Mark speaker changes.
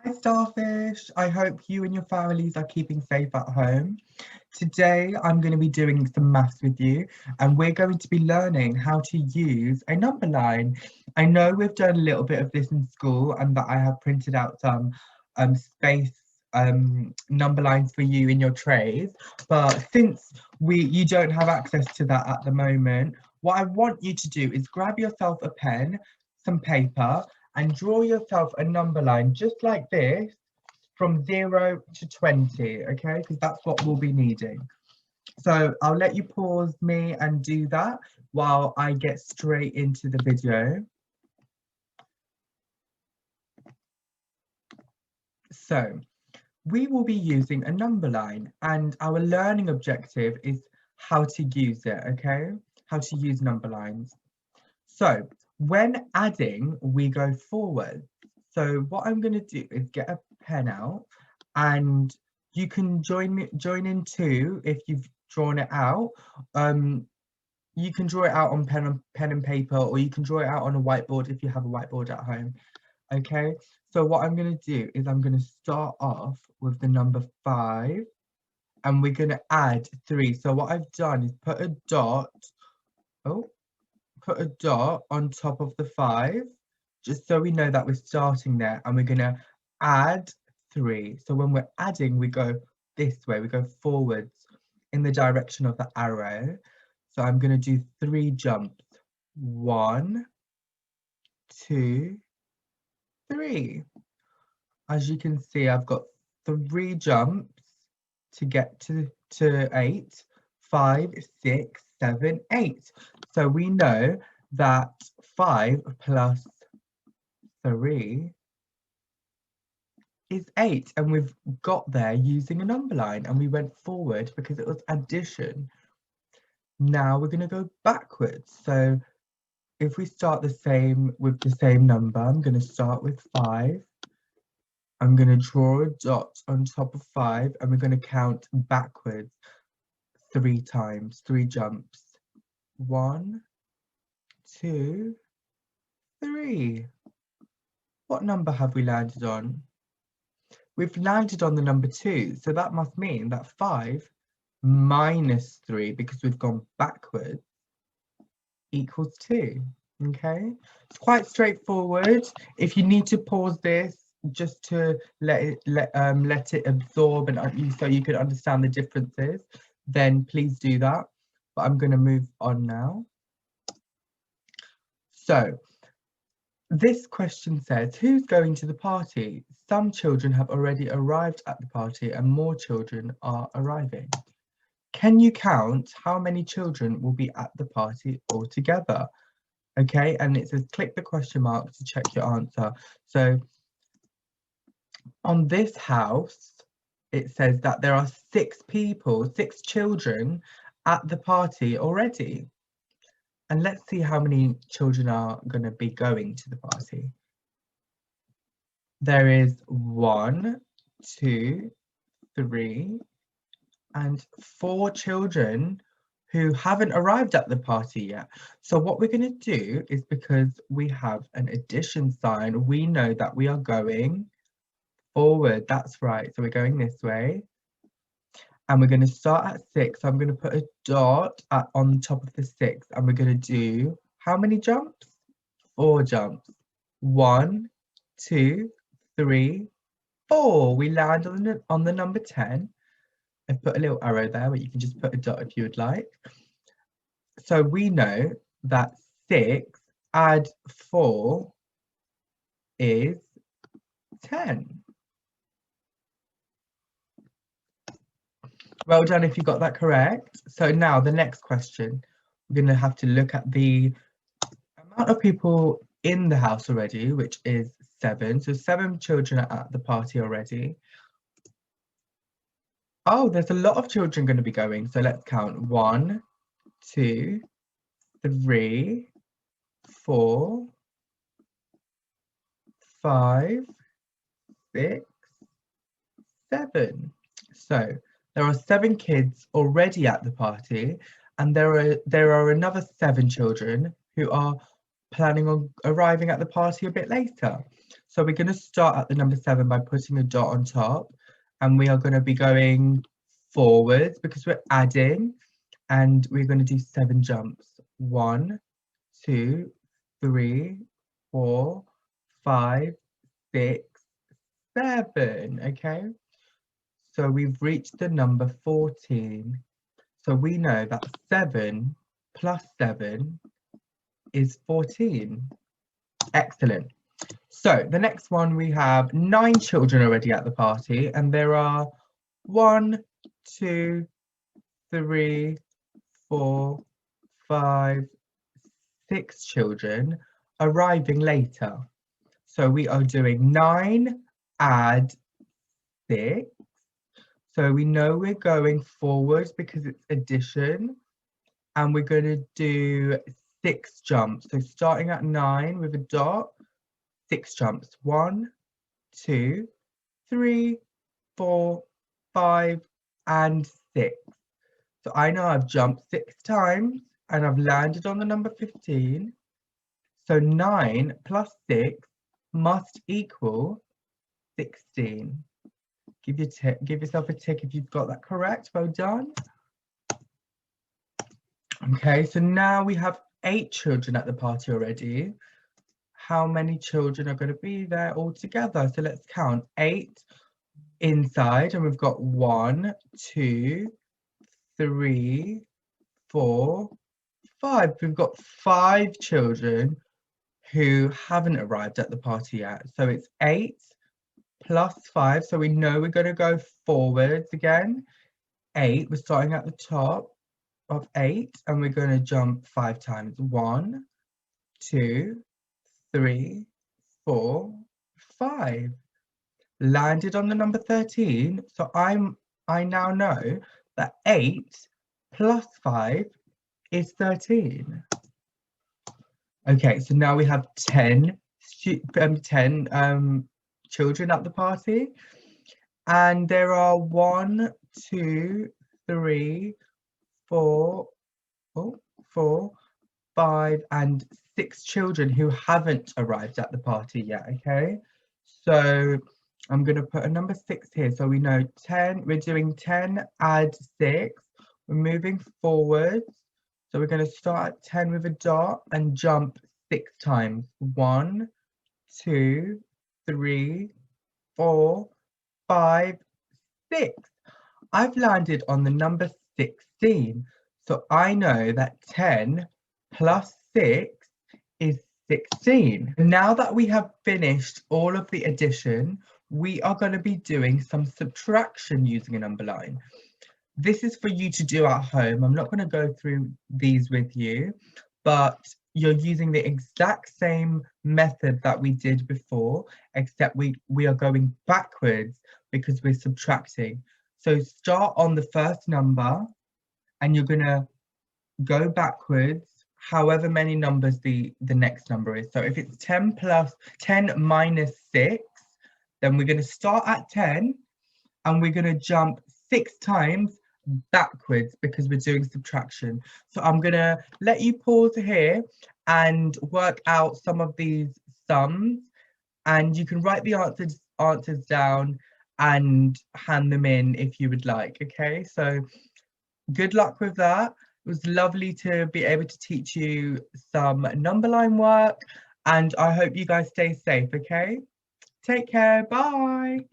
Speaker 1: Hi Starfish, I hope you and your families are keeping safe at home. Today I'm going to be doing some maths with you and we're going to be learning how to use a number line. I know we've done a little bit of this in school and that I have printed out some space number lines for you in your trays, but since you don't have access to that at the moment, what I want you to do is grab yourself a pen, some paper, and draw yourself a number line just like this from 0 to 20, okay? Because that's what we'll be needing. So I'll let you pause me and do that while I get straight into the video. So we will be using a number line and our learning objective is how to use it, okay? How to use number lines. So when adding, we go forward. So what I'm going to do is get a pen out and you can join in too if you've drawn it out. You can draw it out on pen and paper, or you can draw it out on a whiteboard if you have a whiteboard at home. Okay, so what I'm going to do is I'm going to start off with the number 5 and we're going to add 3. So what I've done is put a dot on top of the 5, just so we know that we're starting there, and we're going to add 3. So when we're adding, we go this way, we go forwards in the direction of the arrow. So I'm going to do 3 jumps. 1, 2, 3. As you can see, I've got 3 jumps to get to 8. 5, 6, 7, 8. So we know that 5 plus 3 is 8, and we've got there using a number line, and we went forward because it was addition. Now we're going to go backwards. So if we start the same with the same number, I'm going to start with 5. I'm going to draw a dot on top of 5, and we're going to count backwards 3 times, 3 jumps. 1, 2, 3. What number have we landed on? We've landed on the number 2, so that must mean that 5 minus 3, because we've gone backwards, equals 2. Okay, it's quite straightforward. If you need to pause this just to let it absorb and so you can understand the differences, then please do that. But I'm going to move on now. So this question says, who's going to the party? Some children have already arrived at the party and more children are arriving. Can you count how many children will be at the party altogether? Okay, and it says click the question mark to check your answer. So on this house, it says that there are 6 people, 6 children at the party already. And let's see how many children are going to be going to the party. There is 1, 2, 3, and 4 children who haven't arrived at the party yet. So what we're going to do is, because we have an addition sign, we know that we are going forward. That's right. So we're going this way. And we're going to start at 6. So I'm going to put a dot on top of the 6. And we're going to do how many jumps? 4 jumps. 1, 2, 3, 4. We land on the number 10. I've put a little arrow there, but you can just put a dot if you would like. So we know that 6 add 4 is 10. Well done if you got that correct. So now the next question, we're going to have to look at the amount of people in the house already, which is 7. So 7 children are at the party already. Oh, there's a lot of children going to be going. So let's count. 1, 2, 3, 4, 5, 6, 7. So there are 7 kids already at the party, and there are another 7 children who are planning on arriving at the party a bit later. So we're going to start at the number 7 by putting a dot on top, and we are going to be going forwards because we're adding, and we're going to do 7 jumps. 1, 2, 3, 4, 5, 6, 7. Okay, so we've reached the number 14. So we know that 7 plus 7 is 14. Excellent. So the next one, we have 9 children already at the party, and there are 1, 2, 3, 4, 5, 6 children arriving later. So we are doing 9 add 6. So we know we're going forwards because it's addition, and we're going to do 6 jumps. So starting at 9 with a dot, 6 jumps. 1, 2, 3, 4, 5, and 6. So I know I've jumped 6 times and I've landed on the number 15. So 9 plus 6 must equal 16. Give yourself a tick if you've got that correct. Well done. Okay, so now we have 8 children at the party already. How many children are going to be there all together? So let's count. 8 inside, and we've got 1, 2, 3, 4, 5. We've got 5 children who haven't arrived at the party yet. So it's 8 plus 5. So we know we're going to go forwards again. 8, we're starting at the top of 8, and we're going to jump 5 times. 1, 2, 3, 4, 5. Landed on the number 13. So I now know that 8 plus 5 is 13. Okay, so now we have 10 children at the party, and there are 1, 2, 3, 4, 5, and 6 children who haven't arrived at the party yet. Okay, so I'm going to put a number 6 here. So we know 10, we're doing 10 add 6. We're moving forwards. So we're going to start at 10 with a dot and jump 6 times. 1, 2, 3, 4, 5, 6. I've landed on the number 16. So I know that 10 plus 6 is 16. Now that we have finished all of the addition, we are going to be doing some subtraction using an underline. This is for you to do at home. I'm not going to go through these with you, but you're using the exact same method that we did before, except we are going backwards because we're subtracting. So start on the first number, and you're going to go backwards however many numbers the next number is. So if it's 10 minus 6, then we're going to start at 10, and we're going to jump 6 times backwards because we're doing subtraction. So I'm going to let you pause here and work out some of these sums, and you can write the answers down and hand them in if you would like. Okay, so good luck with that. It was lovely to be able to teach you some number line work, and I hope you guys stay safe. Okay, take care. Bye.